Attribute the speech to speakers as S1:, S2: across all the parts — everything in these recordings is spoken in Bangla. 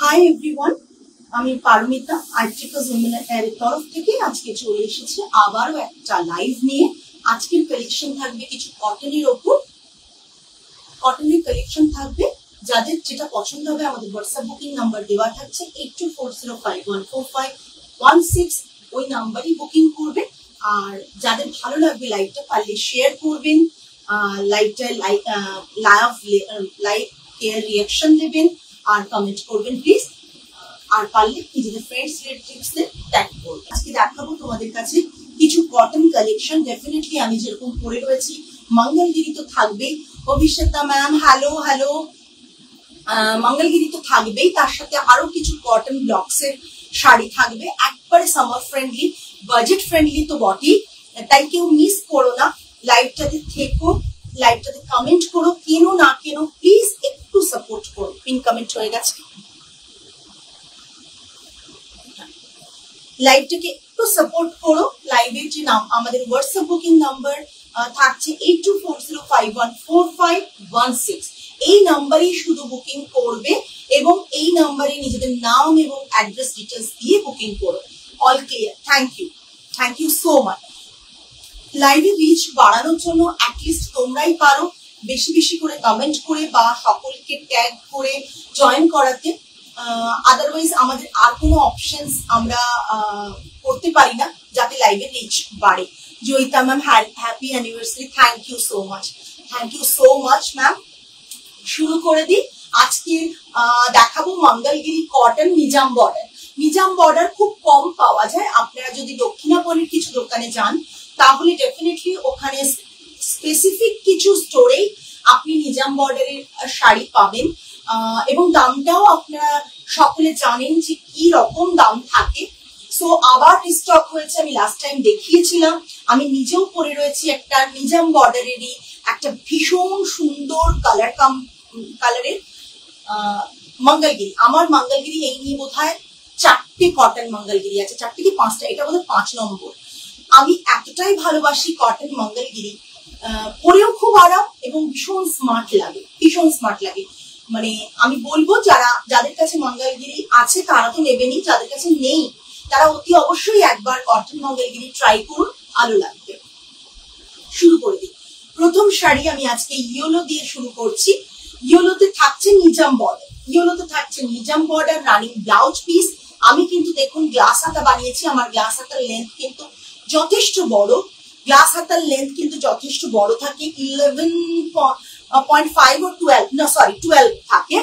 S1: হাই এভরিওয়ান, আমি পারমিতা আইট্রিকাস উইমেন এর তরফ থেকে আজকে চলে এসেছি আবারও একটা লাইভ নিয়ে। আজকের কালেকশন থাকবে কিছু কটনের ওপর। কটনের কালেকশন থাকবে, যাদের যেটা পছন্দ হবে আমাদের হোয়াটসঅ্যাপ বুকিং নাম্বার দেওয়া থাকছে 8240514516, ওই নাম্বারই বুকিং করবে। আর যাদের ভালো লাগবে লাইভটা পারলে শেয়ার করবেন, লাইভটা লাইভ রিয়াকশন দেবেন আর কমেন্ট করবেন প্লিজ। আর পারলে নিজেদের ফ্রেন্ডস রিলেটিভসদের ট্যাগ করবেন। আজকে দেখাবো তোমাদের কাছে কিছু কটন কালেকশন। ডেফিনেটলি আমি যেরকম পরে রয়েছি, মঙ্গলগিরি তো থাকবেই। Abhishekta ma'am hello hello. Mangalagiri তো থাকবেই, তার সাথে আরো কিছু কটন ব্লকসের শাড়ি থাকবে, একবারে সামার ফ্রেন্ডলি, বাজেট ফ্রেন্ডলি তো বটেই। তাই কেউ মিস করো না, লাইভটাতে থেকো, লাইভটাতে কমেন্ট করো, কেন না কেন প্লিজ একটু সাপোর্ট করো। পিন কমেন্ট হয়ে গেছে, লাইভটাকে একটু সাপোর্ট করো। লাইভের যে নাম আমাদের হোয়াটসঅ্যাপ বুকিং নাম্বার থাকছে 8240514516, এই নাম্বারেই শুধু বুকিং করবে এবং এই নাম্বারে নিজেদের নাম এবং অ্যাড্রেস ডিটেলস দিয়ে বুকিং করো। All clear, thank you so much. লাইভে রিচ বাড়ানোর জন্য অ্যাটলিস্ট তোমরাই পারো বেশি বেশি করে কমেন্ট করে বা সকলকে ট্যাগ করে জয়েন করাতে। আদারওয়াইজ আমাদের আর কোনো অপশনস আমরা করতে পারি না যাতে লাইভে রিচ বাড়ে। Joyita ma'am happy anniversary, thank you so much ma'am. শুরু করে দিই। আজকে দেখাবো Mangalgiri cotton Nizam border. Nizam border খুব কম পাওয়া যায়। আপনারা যদি দক্ষিণাপল্লীর কিছু দোকানে যান তাহলে ডেফিনেটলি ওখানে স্পেসিফিক কিছু স্টোরেই আপনি নিজাম বর্ডারের শাড়ি পাবেন, এবং দামটাও আপনারা সকলে জানেন যে কি রকম দাম থাকে। সো আবার রিস্টক হয়েছে, আমি লাস্ট টাইম দেখিয়েছিলাম, আমি নিজেও পরে রয়েছি একটা নিজাম বর্ডারেরই একটা ভীষণ সুন্দর কালারের মঙ্গলগিরি। আমার মঙ্গলগিরি এই নিয়ে বোধহয় 4টে কটন মঙ্গলগিরি আছে, 4টে কি 5টা, এটা বোধহয় 5 নম্বর। আমি এতটাই ভালোবাসি কটন মঙ্গলগিরি, পরেও খুব আরাম এবং ভীষণ স্মার্ট লাগে। মানে আমি বলবো যাদের কাছে মঙ্গলগিরি আছে তারা তো নেবেনই, যাদের কাছে নেই তারা অতি অবশ্যই একবার কটন মঙ্গলগিরি ট্রাই করুন, ভালো লাগবে। শুরু করে দিই। প্রথম শাড়ি আমি আজকে ইয়েলো দিয়ে শুরু করছি। ইয়েলোতে থাকছে Nizam border running blouse piece. আমি কিন্তু দেখুন গ্লাস হাতা বানিয়েছি, আমার গ্লাস হাতার লেন্থ কিন্তু যথেষ্ট বড়। গ্লাস হাতার লেন্থ কিন্তু যথেষ্ট বড় থাকে, 11.5 ও 12 থাকে।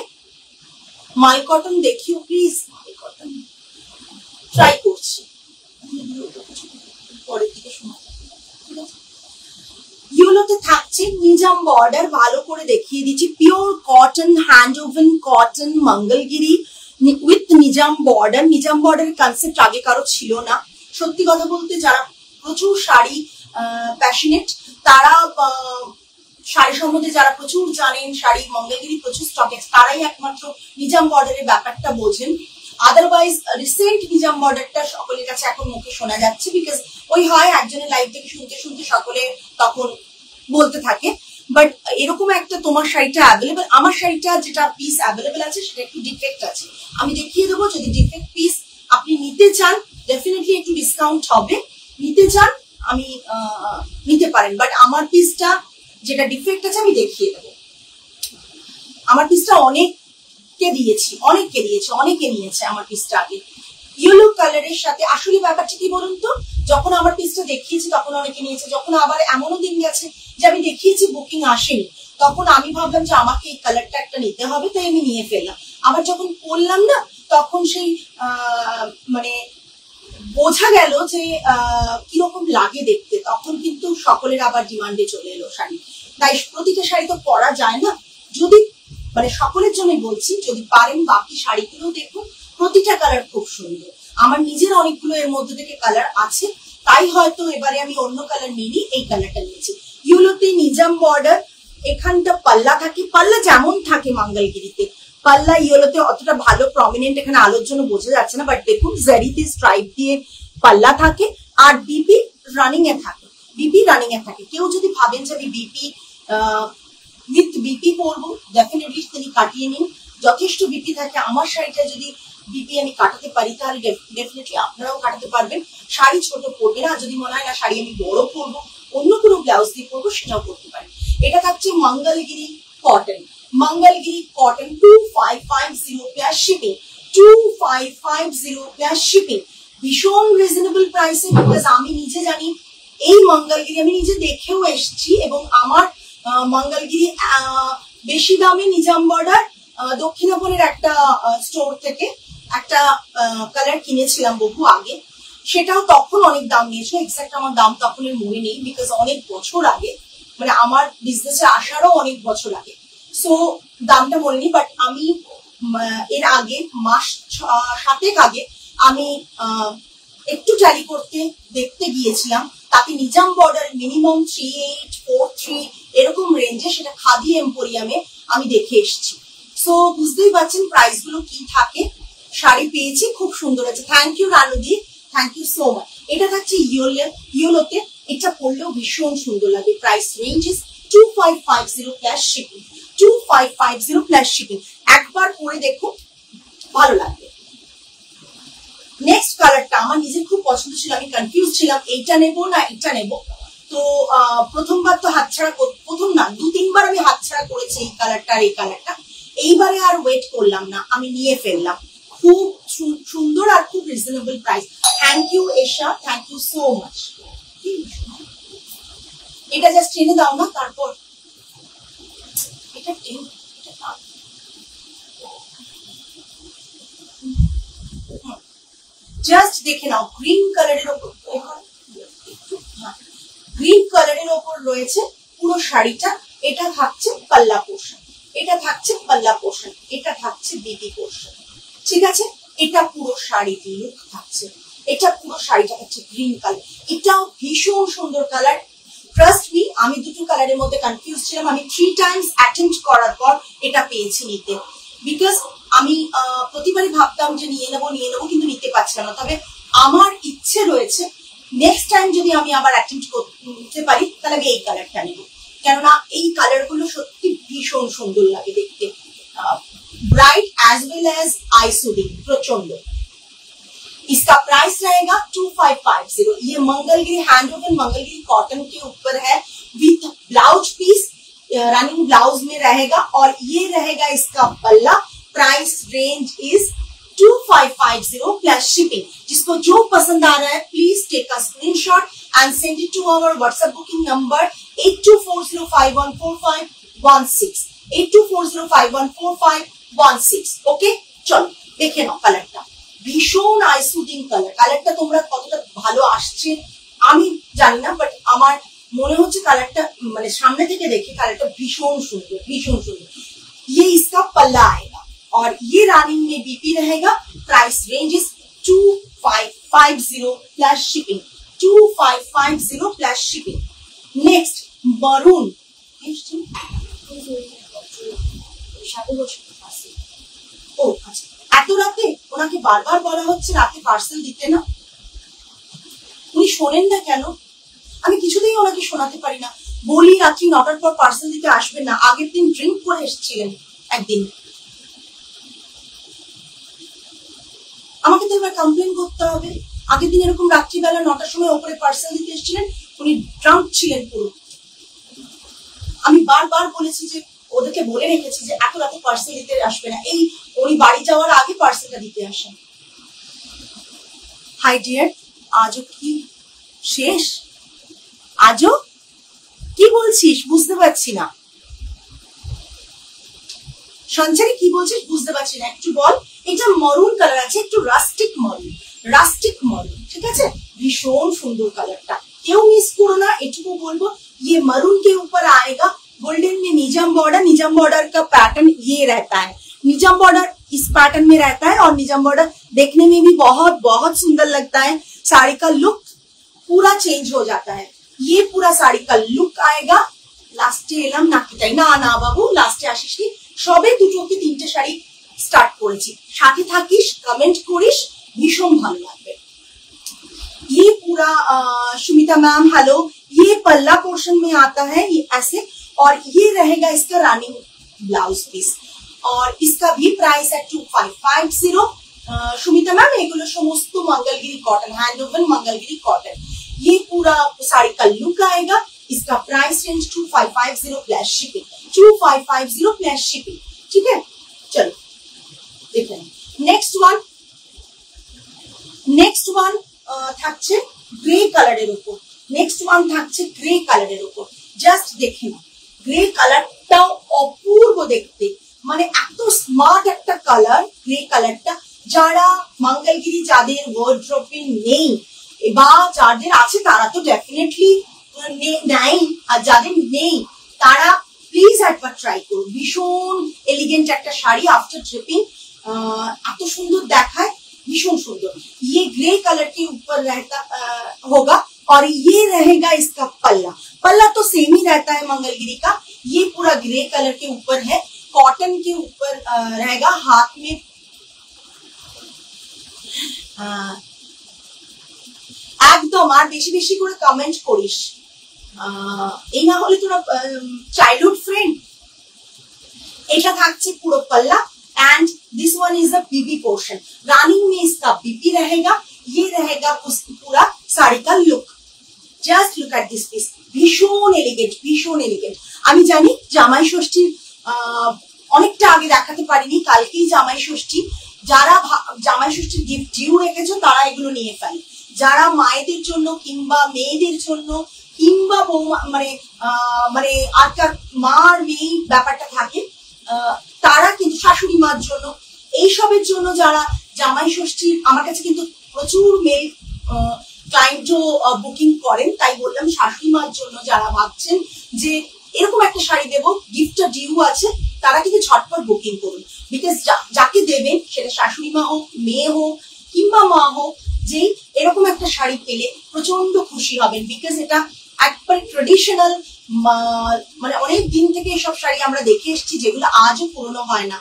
S1: মাল কটন দেখিও প্লিজ, মাল কটন ট্রাই করছি পরের দিকে সময়। ইয়েলোতে থাকছে নিজাম বর্ডার, ভালো করে দেখিয়ে দিচ্ছি, pure cotton, hand woven cotton Mangalagiri with Nizam border. Nizam বর্ডারের কনসেপ্ট আগে কারো ছিল না। সত্যি কথা বলতে যারা প্রচুর শাড়ি প্যাশনেট, তারা শাড়ি সম্বন্ধে যারা প্রচুর জানেন, শাড়ি মঙ্গলগিরি প্রচুর স্টকে, তারাই একমাত্র নিজাম বর্ডারের ব্যাপারটা বোঝেন। আদারওয়াইজ রিসেন্ট নিজাম বর্ডারটা সকলের কাছে এখন মুখে শোনা যাচ্ছে, বিকজ ওই হয় একজনের লাইভ থেকে শুনতে শুনতে সকলে তখন বলতে থাকে। বাট এরকম একটা তোমার শাড়িটা অ্যাভেলেবেল, আমার শাড়িটা যেটা পিস অ্যাভেলেবেল আছে সেটা একটু ডিফেক্ট আছে, আমি দেখিয়ে দেবো। যদি ডিফেক্ট পিস আপনি নিতে চান ডেফিনেটলি একটু ডিসকাউন্ট হবে, নিতে চান আমি নিতে পারেন। বাট আমার পিসটা যেটা ডিফেক্ট আছে আমি দেখিয়ে দেবো। আমার পিসটা অনেকে দিয়েছে, অনেকে নিয়েছে আমার পিসটা আগে। ইয়েলো কালারের সাথে আসলে ব্যাপারটা কি বলুন তো, যখন আমার পিসটা দেখিয়েছি তখন অনেকে নিয়েছে, যখন আবার এমনও দিন গেছে যে আমি দেখিয়েছি বুকিং আসেনি, তখন আমি ভাবলাম যে আমাকে এই কালারটা একটা নিতে হবে, তাই আমি নিয়ে ফেললাম। আবার যখন পরলাম না তখন সেই মানে বোঝা গেল যে কিরকম লাগে দেখতে, তখন কিন্তু সকলের আবার ডিমান্ডে চলে এলো শাড়ি। তাই প্রতিটা শাড়ি তো পরা যায় না, যদি মানে সকলের জন্য বলছি, যদি পারেন বাকি শাড়িগুলো দেখুন, প্রতিটা কালার খুব সুন্দর। আমার নিজের অনেকগুলো এর মধ্যে থেকে কালার আছে, তাই হয়তো এবারে আমি অন্য কালার নিইনি, এই কালারটা নিয়েছি। ইয়েলোতে নিজাম বর্ডার, এখানটা পাল্লা থাকে, পাল্লা যেমন থাকে মঙ্গলগিরিতে, পাল্লা ইয়েলোতে অতটা ভালো প্রমিনেন্ট এখানে আলোর জন্য বোঝা যাচ্ছে না, বাট দেখুন জারিতে স্ট্রাইপ দিয়ে পাল্লা থাকে। আর বিপি রানিং এ থাকে। কেউ যদি ভাবেন যে আমি বিপি উইথ বিপি পরবো, ডেফিনেটলি তিনি কাটিয়ে নিন। যথেষ্ট বিপি থাকে, আমার শাড়িটা যদি বিপি আমি কাটাতে পারি তাহলে ডেফিনেটলি আপনারাও কাটাতে পারবেন। শাড়ি ছোট পড়বে না, যদি মনে হয় না শাড়ি আমি বড় পরবো, অন্য কোনো ব্লাউজ দিয়ে পরবো, সেটাও করতে পারেন। এটা থাকছে Mangalagiri cotton, Mangalagiri cotton 2550 plus shipping, 2550 plus shipping. ভীষণ রিজনেবল প্রাইসে, বিকজ আমি নিজে জানি এই মঙ্গলগিরি আমি নিজে দেখেও এসেছি, এবং আমার মঙ্গলগিরি বেশি দামে নিজাম বর্ডার দক্ষিণাপনের একটা স্টোর থেকে একটা কালার কিনেছিলাম বহু আগে, সেটাও তখন অনেক দাম নিয়েছিল। এক্সাক্ট আমার দাম তখন মনে নেই, বিকজ অনেক বছর আগে, মানে আমার বিজনেসে আসারও অনেক বছর আগে, সো দামটা মনে নেই। বাট আমি এর আগে মাস 7 আগে আমি একটু ট্যালি করতে দেখতে গিয়েছিলাম, তাতে নিজাম বর্ডার মিনিমাম 3843 এরকম রেঞ্জে, সেটা খাদি এম্পোরিয়ামে আমি দেখে এসেছি। সো বুঝতেই পারছেন প্রাইস গুলো কি থাকে। শাড়ি পেয়েছি, খুব সুন্দর আছে। থ্যাংক ইউ রানুদি, থ্যাংক ইউ সো মাচ। এটা থাকছে ইয়েলোতে, এটা পরলেও ভীষণ সুন্দর লাগে। Price range is 2550 plus shipping, 2550 plus shipping. একবার পরে দেখুন, ভালো লাগবে। নেক্সট কালারটা আমার নিজের খুব পছন্দ ছিল, আমি কনফিউজ ছিলাম এইটা নেবো না এটা নেবো। তো প্রথমবার তো হাতছাড়া, প্রথম না 2-3 বার আমি হাতছাড়া করেছি এই কালারটা আর এই কালারটা। এইবারে আর ওয়েট করলাম না, আমি নিয়ে ফেললাম। খুব সুন্দর আর খুব reasonable price. Thank you Esha, thank you so much. এটা জাস্ট টেনে দাও না, তারপর এটা টেনে, জাস্ট দেখে নাও। গ্রিন কালারের ওপর, গ্রিন কালারের ওপর রয়েছে পুরো শাড়িটা। এটা থাকছে পাল্লা পোর্শন, এটা থাকছে পাল্লা পোর্শন, এটা থাকছে বিপি পোর্শন, ঠিক আছে। এটা পুরো শাড়ির লুক থাকছে, এটা পুরো শাড়িটা হচ্ছে গ্রিন কালার। এটাও ভীষণ সুন্দর কালার। ট্রাস্ট মি, আমি দুটো কালারের মধ্যে কনফিউজ ছিলাম। আমি 3 টাইমস অ্যাটেম্প করার পর এটা পেয়েছি নিতে, বিকজ আমি প্রতিবারই ভাবতাম যে নিয়ে নেবো, কিন্তু নিতে পারছিলাম না। তবে আমার ইচ্ছে রয়েছে নেক্সট টাইম যদি আমি আবার অ্যাটেম্প করতে পারি, তাহলে আমি এই কালারটা নেব, কেননা এই কালার গুলো সত্যি ভীষণ সুন্দর লাগে দেখতে, bright as well as eye soothing प्रचंड। इसका प्राइस रहेगा 2550। ये मंगलगिरी हैंडवूवन मंगलगिरी कॉटन के ऊपर है, with blouse piece, running blouse में रहेगा, और ये रहेगा इसका पल्ला। Price range is 2550 plus shipping. जिसको जो पसंद आ रहा है please take a screenshot and send it to our WhatsApp booking number 8240514516, 8240514516। Okay, चलो देखे नाও কালারটা, ভীষণ আইসুদিং কালার। কালারটা তোমরা কতটা ভালো আসছে আমি জানি না, বাট আমার মনে হচ্ছে কালারটা, মানে সামনে থেকে দেখে কালারটা ভীষণ সুন্দর, ভীষণ সুন্দর। ये इसका पल्ला आएगा और ये रनिंग में बीपी रहेगा। Price range is 2550 plus shipping, 2550 plus shipping. Next maroon, ও আচ্ছা, এত রাতে ওনাকে বারবার বলা হচ্ছে রাতে পার্সেল দিতে না, উনি শোনেন না কেন? আমি কিছুতেই ওনাকে শোনাতে পারি না। বলি রাত্রি 9টার পর পার্সেল দিতে আসবেন না, আগের দিন ড্রিঙ্ক করে এসেছিলেন একদিন, আমাকে তো এবার কমপ্লেন করতে হবে। আগের দিন এরকম রাত্রিবেলা 9টার সময় ওপরে পার্সেল দিতে এসেছিলেন, উনি ড্রাঙ্ক ছিলেন পুরো। আমি বারবার বলেছি যে, ওদেরকে বলে রেখেছি যে এত রাতে পার্সেল দিতে আসবে না, এই উনি বাড়ি যাওয়ার আগে পার্সেলটা দিতে আসেন। হাই ডিয়ার, আজও কি শেষ? আজও কি বলছিস বুঝতে পারছি না। সঞ্চারী কি বলছিস বুঝতে পারছি না, একটু বল। এটা মরুন কালার আছে, একটু রাস্টিক মরুন, রাস্টিক মরুন, ঠিক আছে। ভীষণ সুন্দর কালারটা, কেউ মিস করো না, এটুকু বলবো। ये मरून के ऊपर आएगा गोल्डन में निजाम बॉर्डर का पैटर्न ये रहता है। निजाम बॉर्डर इस पैटर्न में रहता है और निजाम बॉर्डर देखने में भी बहुत बहुत सुंदर लगता है। साड़ी का लुक पूरा चेंज हो जाता है। ये पूरा साड़ी का लुक आएगा। लास्टे एलाम नाकिटाई ना ना बाबू, लास्टे आसिस নি, সবে দুটো কি তিনটে শাড়ি স্টার্ট করেছি। সাথে থাকিস, কমেন্ট করিস, ভীষণ ভালো লাগবে। ये पूरा सुमिता मैम हेलो, ये पल्ला पोर्शन में आता है ये ऐसे, और ये रहेगा इसका रनिंग ब्लाउज पीस। और इसका भी प्राइस है 2550। सुमिता मैम एगुलो समस्त Mangalgiri cotton, hand woven Mangalgiri cotton. ये पूरा साड़ी का लुक आएगा। इसका price range 2550 plus shipping, 2550 plus shipping. ठीक है, चलो देख लें। नेक्स्ट वन থাকছে গ্রে কালারের উপর। নেক্সট ওয়ান থাকছে গ্রে কালারের উপর। জাস্ট দেখে না, গ্রে কালারটাও অপূর্ব দেখতে, মানে এত স্মার্ট একটা কালার গ্রে কালারটা। যারা মঙ্গলগিরি যাদের ওয়ার্ড্রোপে নেই বা যাদের আছে তারা তো ডেফিনেটলি নাই, আর যাদের নেই তারা প্লিজ একবার ট্রাই করুন। ভীষণ এলিগেন্ট একটা শাড়ি, আফটার ড্রিপিং এত সুন্দর দেখায়, भीषण सुंदर। ये ग्रे कलर के ऊपर रहता होगा और ये रहेगा इसका पल्ला। पल्ला तो सेम ही रहता है मंगलगिरी का। ये पूरा ग्रे कलर के ऊपर है, कॉटन के ऊपर रहेगा। हाथ में একদম আর বেশি বেশি করে কমেন্ট করিস, এই না হলে তোরা চাইল্ডহুড ফ্রেন্ড। এটা থাকছে পুরো পাল্লা and this one is a BB portion. Running में इसका बीबी रहेगा। ये रहेगा पूरा साड़ी का look. Just look at this piece, भीषण एलिगेंट, भीषण एलिगेंट। আমি জানি জামাই ষষ্ঠীর অনেকটা আগে দেখাতে পারিনি, কালকেই জামাই ষষ্ঠী। যারা জামাই ষষ্ঠীর গিফট ডিউ রেখেছো তারা এগুলো নিয়ে ফেলে। যারা মায়েদের জন্য কিংবা মেয়েদের জন্য কিংবা বৌমা মানে মানে আজকাল মার মেয়ে ব্যাপারটা থাকে, তারা কিন্তু শাশুড়ি মার জন্য এইসবের জন্য যারা জামাই ষষ্ঠীর, আমার কাছে কিন্তু প্রচুর মেল ক্লায়েন্টও বুকিং করেন, তাই বললাম শাশুড়ি মার জন্য যারা ভাবছেন যে এরকম একটা শাড়ি দেবো, গিফটটা ডিউ আছে, তারা কিন্তু ঝটপট বুকিং করুন। বিকজ যাকে দেবেন সেটা শাশুড়ি মা হোক, মেয়ে হোক কিংবা মা হোক, যে এরকম একটা শাড়ি পেলে প্রচন্ড খুশি হবেন। বিকজ এটা একবারে ট্রেডিশনাল, মানে অনেক দিন থেকে এসব শাড়ি আমরা দেখে এসেছি যেগুলো আজও পুরনো হয় না।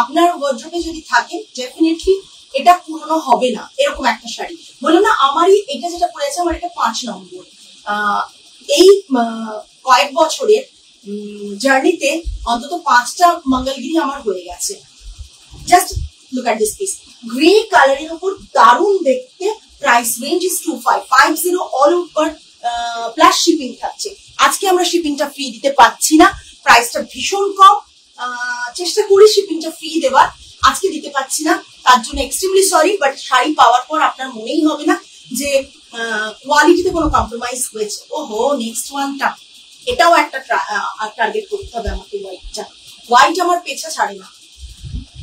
S1: আপনার ওয়ার্ড্রোবে যদি থাকে ডেফিনেটলি এটা পুরনো হবে না, এরকম একটা শাড়ি। বললাম না আমারই এটা যেটা পড়েছে, আমার এটা 5 নম্বর। এই কয়েক বছরের জার্নিতে অন্তত 5টা মঙ্গলগিরি আমার হয়ে গেছে। Just look at this piece, grey কালারের উপর দারুণ দেখতে। Price range is 2550 all over plus shipping থাকছে। আজকে আমরা শিপিংটা ফ্রি দিতে পারছি না, প্রাইসটা ভীষণ কম। চেষ্টা করি শিপিংটা ফ্রি দেওয়ার, আজকে দিতে পারছি না, তার জন্য এক্সট্রিমলি সরি। বাট শাড়ি পাওয়ার পর আপনার মনেই হবে না যে কোয়ালিটিতে কোনো কম্প্রোমাইজ হয়েছে। ওহো, নেক্সট ওয়ানটা, এটাও একটা টার্গেট করতে হবে আমাকে। হোয়াইট আমার পেছা ছাড়ে না,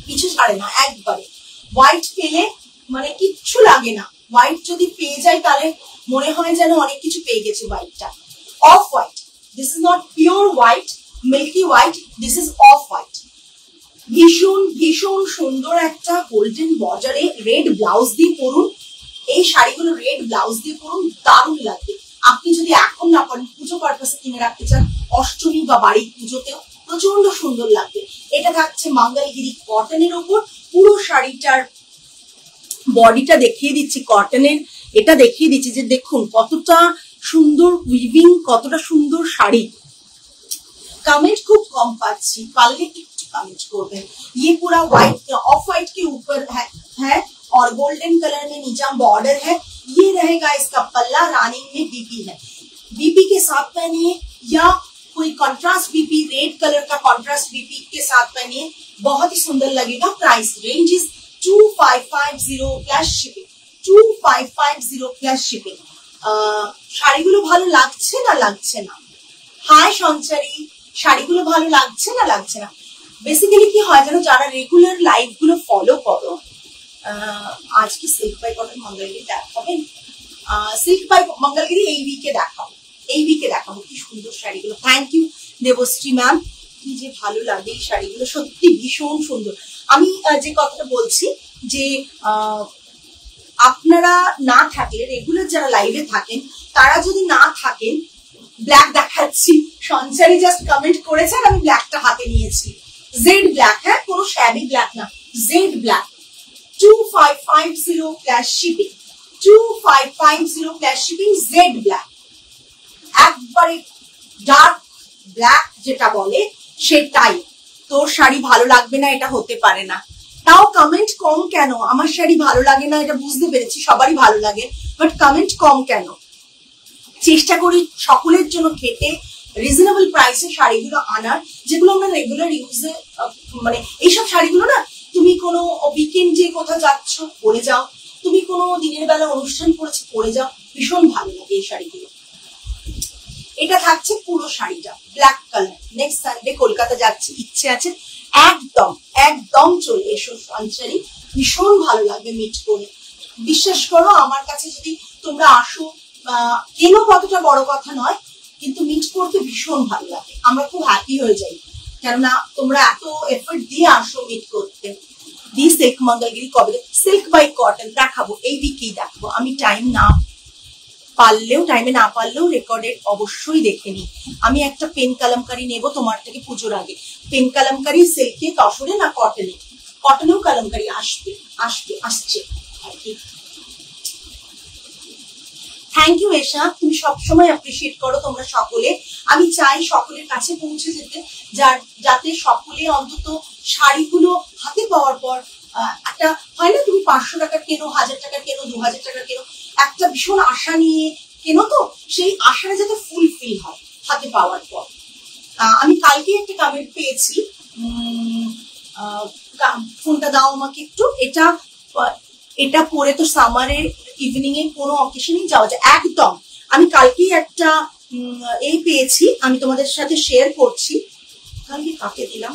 S1: পিছু ছাড়ে না একবারে। হোয়াইট পেলে মানে কিচ্ছু লাগে না। হোয়াইট যদি পেয়ে যায় তাহলে মনে হয় যেন অনেক কিছু পেয়ে গেছে। হোয়াইটটা off white, this is not pure white, milky white, this is off white. ভীষণ ভীষণ সুন্দর একটা গোল্ডেন বর্ডারে রেড ব্লাউজ দিয়ে পরুন। এই শাড়িগুলো রেড ব্লাউজ দিয়ে পরুন, দারুণ লাগবে। আপনি যদি এখন না পারেন, পুজো পারপাসে কিনে রাখতে চান, অষ্টমী বা বাড়ির পুজোতেও প্রচন্ড সুন্দর লাগবে। এটা থাকছে মঙ্গলগিরি কটনের ওপর। পুরো শাড়িটার বডিটা দেখিয়ে দিচ্ছি কটনের, এটা দেখিয়ে দিচ্ছি যে দেখুন কতটা সুন্দর উইভিং, কতটা সুন্দর শাড়ি। कमेंट खूब कम पाচ্ছি, পারলে একটু कमेंट করবেন। ये पूरा व्हाइट ऑफ व्हाइट के ऊपर है और गोल्डन कलर में निजाम बॉर्डर है। ये रहेगा इसका पल्ला, रानिंग में बीपी है। बीपी के साथ पहनिए या कोई कंट्रास्ट बीपी, रेड कलर का कंट्रास्ट बीपी के साथ पहनिए, बहुत ही सुंदर लगेगा। Price range is 2550 plus shipping, 2550 plus shipping. শাড়িগুলো ভালো লাগছে না লাগছে না? হাই সঞ্চারী, শাড়িগুলো ভালো লাগছে না লাগছে না? বেসিক্যালি কি হয় জানো, যারা রেগুলার লাইভ গুলো ফলো করো, আজ কি সিল্ক বাই কটন মঙ্গলগিরি দেখাবেন? সিল্ক বাই মঙ্গলগিরি এই উইকে দেখাবো, এই উইকে দেখাবো। কি সুন্দর শাড়িগুলো, থ্যাংক ইউ দেবশ্রী ম্যাম। কি যে ভালো লাগে এই শাড়িগুলো, সত্যি ভীষণ সুন্দর। আমি যে কথাটা বলছি যে আপনারা না থাকলে, রেগুলার যারা লাইভে থাকেন তারা যদি না থাকেন, ব্ল্যাক দেখাচ্ছি। সঞ্চারী জাস্ট কমেন্ট করেছেন, আমি ব্ল্যাকটা হাতে নিয়েছি। জেড ব্ল্যাক, হ্যাঁ, কোনো শ্যাবি ব্ল্যাক না, jet black. 2550 plus shipping, 2550 plus shipping, jet black. একবারে ডার্ক ব্ল্যাক যেটা বলে সেটাই। তোর শাড়ি ভালো লাগবে না এটা হতে পারে না। তাও কমেন্ট কম কেন? আমার শাড়ি ভালো লাগে না এটা বুঝতে পেরেছি, সবারই ভালো লাগে, বাট কমেন্ট কম কেন? চেষ্টা করি সকলের জন্য খেটে রিজনেবল প্রাইসে শাড়িগুলো আনার, যেগুলো আমরা রেগুলার ইউজে, মানে এইসব শাড়িগুলো না তুমি কোনো উইকেন্ডে কোথাও যাচ্ছ পরে যাও, তুমি কোনো দিনের বেলা অনুষ্ঠান করেছো পরে যাও, ভীষণ ভালো লাগে এই শাড়িগুলো। এটা থাকছে পুরো শাড়িটা black colour. Next Sunday Kolkata যাচ্ছি, ইচ্ছে আছে, একদম একদম চলে এসো সঞ্চারী, ভীষণ ভালো লাগবে মিট করে। বিশ্বাস করো আমার কাছে যদি তোমরা আসো, কেন কতটা বড় কথা নয়, কিন্তু মিট করতে ভীষণ ভালো লাগে, আমরা খুব হ্যাপি হয়ে যাই, কেননা তোমরা এত এফর্ট দিয়ে আসো মিট করতে। দি সিল্ক মঙ্গলগিরি কবে, সিল্ক বাই কটন দেখাবো এই উইকেই দেখাবো, আমি টাইমে না পারলেও রেকর্ডেড অবশ্যই দেখে নি। আমি একটা পেন কালামকারি নেব তোমার থেকে পুজোর আগে, পেন কালামকারি সিল্কে, তসরে না কটনে, কটনেও কালামকারি আসছে আর কি। থ্যাংক ইউ এশা, তুমি সবসময় অ্যাপ্রিসিয়েট করো তোমরা সকলে। আমি চাই সকলের কাছে পৌঁছে যেতে, যাতে সকলে অন্তত শাড়িগুলো হাতে পাওয়ার পর একটা হয় না, তুমি 500 টাকা কেনো, 1000 টাকা কেনো, 2000 টাকা কেনো, একটা ভীষণ আশা নিয়ে কেনো, তো সেই আশাটা যাতে ফুলফিল হয় হাতে পাওয়ার পর। আমি কালকে একটা কমেন্ট পেয়েছি, ফোনটা দাও আমাকে একটু, এটা পরে তো সামারের ইভিনিং এ কোনো অকেশনেই যাওয়া যায় একদম। আমি কালকেই একটা এই পেয়েছি, আমি তোমাদের সাথে শেয়ার করছি। কালকে কাকে দিলাম,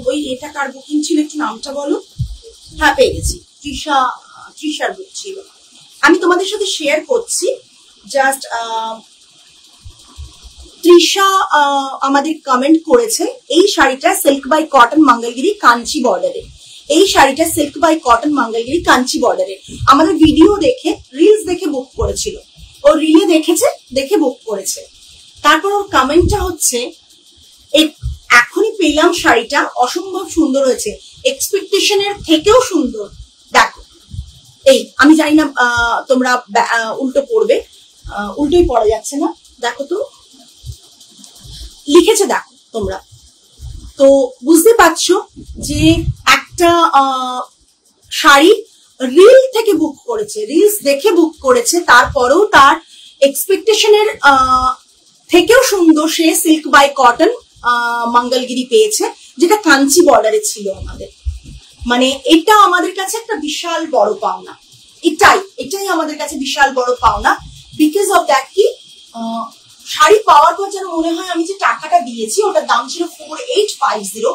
S1: ওই এটা কার বুকিং ছিল একটু নামটা বলো। হ্যাঁ পেয়ে গেছি, তৃষার বুক ছিল, আমি তোমাদের সাথে শেয়ার করছি। জাস্ট তৃষা আমাদের কমেন্ট করেছে, এই শাড়িটা silk by cotton Mangalgiri Kanchi বর্ডারে, এই শাড়িটা silk by cotton Mangalgiri Kanchi বর্ডারে। আমাদের ভিডিও দেখে, রিলস দেখে বুক করেছিল, ও রিলে দেখেছে, দেখে বুক করেছে। তারপর ওর কমেন্টটা হচ্ছে, এখনই পেলাম শাড়িটা, অসম্ভব সুন্দর হয়েছে, এক্সপেকটেশনের থেকেও সুন্দর। দেখো এই, আমি জানি না তোমরা উল্টো পড়বে, উল্টোই পড়া যাচ্ছে না, দেখো তো লিখেছে, দেখো তোমরা তো বুঝতে পারছো যে একটা শাড়ি রিল থেকে বুক করেছে, রিলস দেখে বুক করেছে, তারপরেও তার এক্সপেকটেশনের থেকেও সুন্দর সে সিল্ক বাই কটন মঙ্গলগিরি পেয়েছে, যেটা কাঞ্চি বর্ডারে ছিল আমাদের। মানে এটা আমাদের কাছে একটা বিশাল বড় পাওনা, এটাই আমাদের কাছে বিশাল বড় পাওনা। বিকজ অফ দ্যাট কি, শাড়ি পাওয়ার পর যেন মনে হয় আমি যে টাকাটা দিয়েছি ওটার দাম ছিল 4850,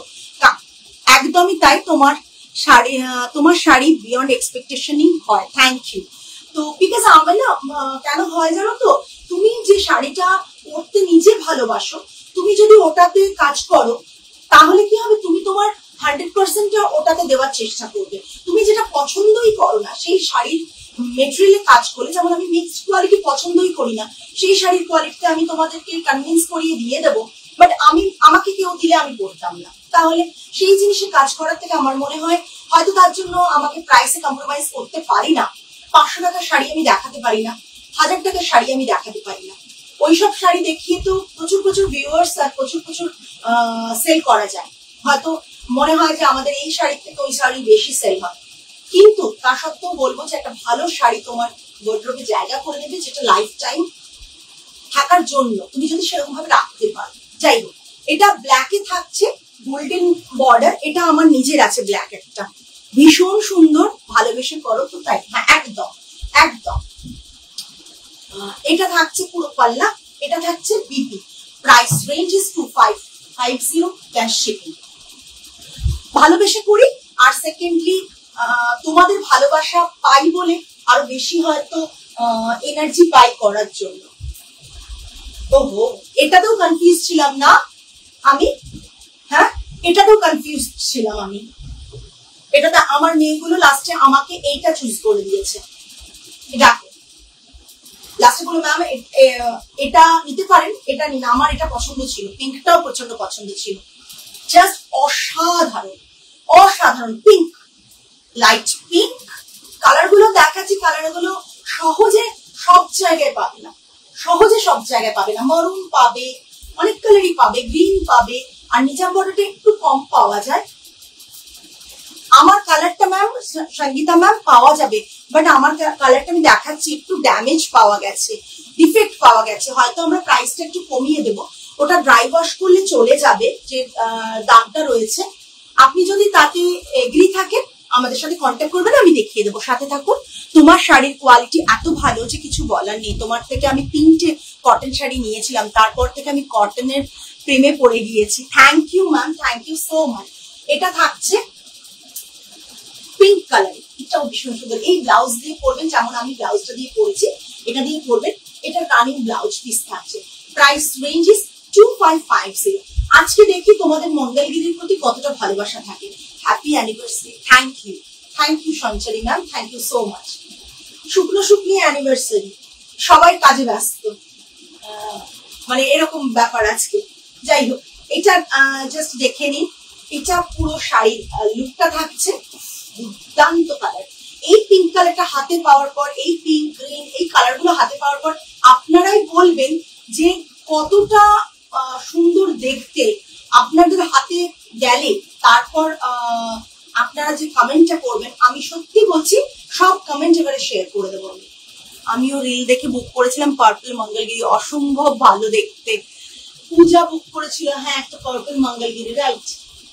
S1: একদমই তাই। তোমার শাড়ি বিয়ন্ড এক্সপেকটেশনই হয়, থ্যাংক ইউ। তো বিকজ আমার না কেন হয় জানো তো, তুমি যে শাড়িটা পরতে নিজে ভালোবাসো, তুমি যদি ওটাতে কাজ করো তাহলে কি হবে, তুমি তোমার 100% ওটাতে দেওয়ার চেষ্টা করবে। তুমি যেটা পছন্দই করো না সেই শাড়ির মেটেরিয়ালে কাজ করলে, যেমন আমি মিক্সড কোয়ালিটি পছন্দই করি না, সেই শাড়ির কোয়ালিটিতে আমি তোমাদেরকে কনভিন্স করিয়ে দিয়ে দেবো, বাট আমাকে কেউ দিলে আমি পরতাম না, তাহলে সেই জিনিসে কাজ করার থেকে আমার মনে হয় হয়তো তার জন্য আমাকে প্রাইসে কম্প্রোমাইজ করতে পারি না। 500 টাকার শাড়ি আমি দেখাতে পারি না, 1000 টাকার শাড়ি আমি দেখাতে পারি না। ওইসব শাড়ি দেখিয়ে তো প্রচুর ভিউয়ার্স আর প্রচুর সেল করা যায়, হয়তো মনে হয় যে আমাদের এই শাড়ির থেকে ওই শাড়ি বেশি সেল হয়, কিন্তু তা সত্ত্বেও বলবো যে একটা ভালো শাড়ি তোমার ওয়ার্ড্রোবে জায়গা করে দেবে, যেটা লাইফ টাইম থাকার জন্য তুমি যদি সেরকম ভাবে রাখতে পারো। যাই হোক, এটা ব্ল্যাকে থাকছে, গোল্ডেন বর্ডার, এটা আমার নিজের আছে ব্ল্যাক একটা, ভীষণ সুন্দর, ভালোবেসে করো তো তাই। হ্যাঁ একদম একদম। এটা থাকছে পুরো পাল্লা, এটা থাকছে BP, price range is 2550 cash shipping. ভালোবেসে করি, আর সেকেন্ডলি তোমাদের ভালোবাসা পাই বলে আরো বেশি হয়তো এনার্জি পাই করার জন্য। ওহো, এটাতেও কনফিউজ ছিলাম না আমি, হ্যাঁ এটাতেও কনফিউজ ছিলাম আমি। এটাতে আমার মেয়েগুলো লাস্টে আমাকে এইটা চুজ করে দিয়েছে, দেখো লাস্টে বললো ম্যাম এটা নিতে পারেন, এটা নিন, আমার এটা পছন্দ ছিল, পিঙ্কটাও প্রচন্ড পছন্দ ছিল, জাস্ট অসাধারণ অসাধারণ পিঙ্ক, লাইট পিঙ্ক। কালার গুলো দেখাচ্ছি, কালার গুলো সহজে সব জায়গায় পাবে না, সহজে সব জায়গায় পাবে না। মারুন পাবে, অনেক কালারই পাবে, গ্রিন পাবে, আর নিজাম বর্ডারটা একটু কম পাওয়া যায়। আমার কালারটা ম্যাম সঙ্গীতা ম্যাম পাওয়া যাবে, বাট আমার কালারটা আমি দেখাচ্ছি একটু ড্যামেজ পাওয়া গেছে, ডিফেক্ট পাওয়া গেছে, হয়তো আমরা প্রাইসটা একটু কমিয়ে দেবো। ওটা ড্রাই ওয়াশ করলে চলে যাবে, যে দাগটা রয়েছে। আপনি যদি তাতে এগ্রি থাকেন আমাদের সাথে কন্ট্যাক্ট করবেন, আমি দেখিয়ে দেবো, সাথে থাকুন। তোমার শাড়ির কোয়ালিটি এত ভালো যে কিছু বলার নেই। তোমার থেকে আমি 3টে কটন শাড়ি নিয়েছিলাম, তারপর থেকে আমি কটনের প্রেমে পড়ে গিয়েছি। Thank you ma'am, thank you so much. এটা থাকছে পিঙ্ক কালার, এটাও ভীষণ সুন্দর। এই ব্লাউজ দিয়ে পরবেন, যেমন আমি ব্লাউজটা দিয়ে পরেছি, এটা দিয়ে পরবেন। এটা রানিং ব্লাউজ পিস থাকছে। Price range is 2550। আজকে দেখি তোমাদের মঙ্গলগিরির প্রতি কতটা ভালোবাসা থাকে। Happy anniversary. Thank you Sanchari ma'am, thank you so much. শুকনো শুকনো অ্যানিভার্সারি, সবাই কাজে ব্যস্ত, মানে এরকম ব্যাপার আজকে। যাই হোক, এটা জাস্ট দেখে নিন। এটা পুরো শাড়ির লুকটা থাকছে দুর্দান্ত কালার। এই পিঙ্ক কালারটা হাতে পাওয়ার পর, এই পিঙ্ক গ্রিন এই কালারগুলো হাতে পাওয়ার পর আপনারাই বলবেন যে কতটা সুন্দর দেখতে আপনাদের হাতে গেলে। তারপর আপনারা যে কমেন্টটা করবেন, আমি সত্যি বলছি সব কমেন্ট এবারে শেয়ার করে দেবো। আমিও রিল দেখে বুক করেছিলাম পার্পল মঙ্গলগিরি, অসম্ভব ভালো দেখতে। পূজা বুক করেছিল, হ্যাঁ, একটা পার্পল মঙ্গলগিরি, রাইট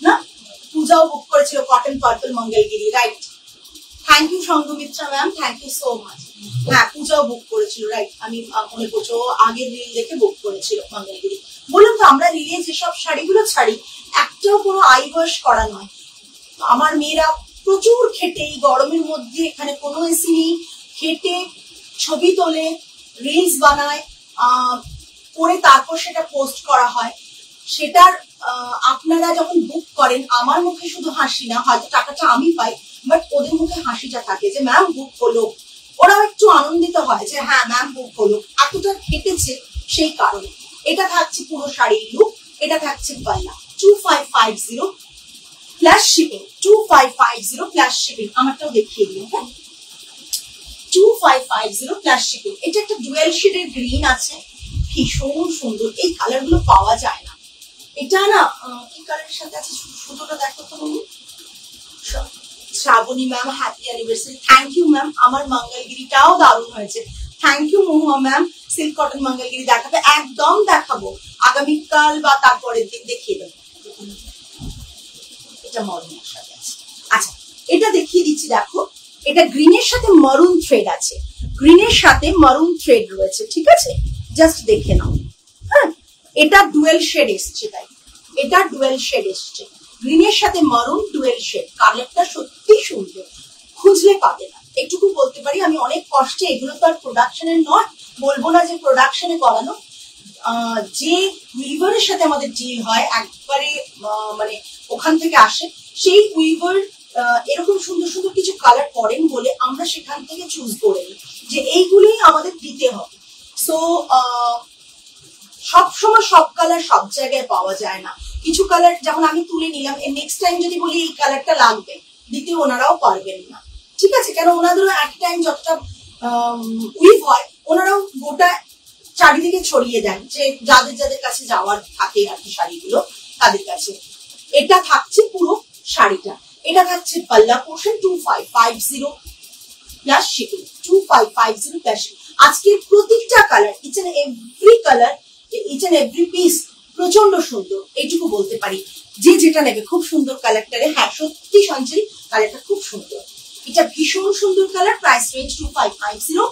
S1: না? পূজাও বুক করেছিল cotton purple Mangalgiri, right. Thank you Sanghamitra ma'am, thank you so much. হ্যাঁ, পূজাও বুক করেছিল, রাইট। আমি মনে করছি ও আগের রিল দেখে বুক করেছিল মঙ্গলগিরি। বললাম তো, আমরা রিলে যেসব শাড়িগুলো ছাড়ি একটাও কোনো আই ওয়াশ করা নয়। আমার মেয়েরা প্রচুর খেটে, এই গরমের মধ্যে, এখানে কোনো এসি নেই, খেটে ছবি তোলে, রিলস বানায়, করে তারপর সেটা পোস্ট করা হয়। সেটার আপনারা যখন বুক করেন, আমার মুখে শুধু হাসি না, হয়তো টাকাটা আমি পাই, বাট ওদের মুখে হাসিটা থাকে যে ম্যাম বুক হলো। ওরাও একটু আনন্দিত হয় যে হ্যাঁ ম্যাম বুক হলো, এতটা খেটেছে সেই কারণে। এটা থাকছে পুরো শাড়ির লুক। এটা থাকছে পাল্লা 2550 প্লাস শিপিং। 2550 plus shipping. আমারটাও দেখিয়ে দিন, হ্যাঁ, 2550 প্লাস শিপিং। এটা একটা ডুয়েল শেডের গ্রিন আছে, ভীষণ সুন্দর। এই কালার গুলো পাওয়া যায় না। এটা না কি কালারের সাথে আছে, সুতোটা দেখো তো। Shrabani ma'am, happy anniversary. Thank you ma'am. আমার মঙ্গলগিরিটাও দারুণ হয়েছে। Thank you Mahua ma'am. Silk cotton Mangalgiri দেখাবে, একদম দেখাবো, আগামীকাল বা তারপরের দিন দেখিয়ে দেবো। এটা মরুনের সাথে আছে। আচ্ছা, এটা দেখিয়ে দিচ্ছি, দেখো। এটা গ্রিনের সাথে মারুন থ্রেড আছে, গ্রিনের সাথে মারুন থ্রেড রয়েছে, ঠিক আছে? জাস্ট দেখে নাও। হ্যাঁ, এটা ডুয়েল শেড এসছে, তাই এটা ডুয়েল শেড এসছে, গ্রিনের সাথে মারুন ডুয়েল শেড। কালারটা সত্যি সুন্দর, খুঁজলে পাবে না, এটুকু বলতে পারি। আমি অনেক কষ্টে, এগুলো তো আর প্রোডাকশনের নয়, বলবো না যে প্রোডাকশনে করানো। যে উইভারের সাথে আমাদের ডিল হয়, একবারে মানে ওখান থেকে আসে, সেই উইভার এরকম সুন্দর সুন্দর কিছু কালার করেন বলে আমরা সেখান থেকে চুজ করে নিই যে এইগুলোই আমাদের দিতে হবে। সো সবসময় সব কালার সব জায়গায় পাওয়া যায় না। কিছু কালার যেমন আমি তুলে নিলাম, নেক্সট টাইম যদি বলি এই কালারটা লাগবে, দিতে ওনারাও পারবেন না, ঠিক আছে? কেন ওনাদেরও এক টাইম যতটা উইভ হয়, ওনারাও গোটা চারিদিকে ছড়িয়ে দেন, যে যাদের যাদের কাছে যাওয়ার থাকে আর কি শাড়িগুলো, তাদের কাছে। এটা থাকছে পুরো শাড়িটা। এটা থাকছে পাল্লা portion 2550 plus shipping. 2550 plus shipping. আজকের প্রত্যেকটা colour, each and every colour, each and every piece প্রচন্ড সুন্দর, এইটুকু বলতে পারি। যে যেটা নেবে খুব সুন্দর কালারটারে। হ্যাঁ, সত্যি সঞ্চয়ী কালারটা খুব সুন্দর, এটা ভীষণ সুন্দর colour. Price range 2550